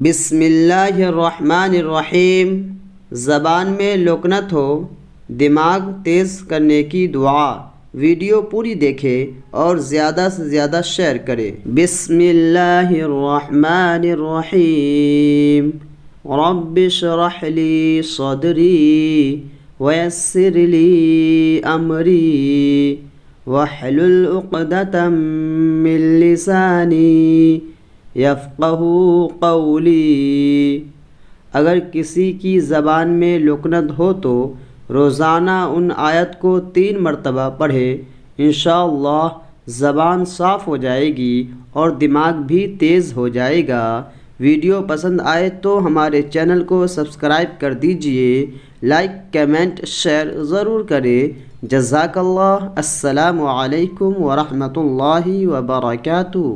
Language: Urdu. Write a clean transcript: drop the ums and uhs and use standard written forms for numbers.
بسم اللہ الرحمن الرحیم۔ زبان میں لکنت ہو، دماغ تیز کرنے کی دعا۔ ویڈیو پوری دیکھیں اور زیادہ سے زیادہ شیئر کریں۔ بسم اللہ الرحمن الرحیم۔ رب اشرح لی صدری ویسر لی امری واحلل عقدۃ من لسانی یفقہوا قولی۔ اگر کسی کی زبان میں لکنت ہو تو روزانہ ان آیت کو 3 مرتبہ پڑھے، انشاءاللہ زبان صاف ہو جائے گی اور دماغ بھی تیز ہو جائے گا۔ ویڈیو پسند آئے تو ہمارے چینل کو سبسکرائب کر دیجئے، لائک کمنٹ شیئر ضرور کریں۔ جزاک اللہ۔ السلام علیکم ورحمۃ اللہ وبرکاتہ۔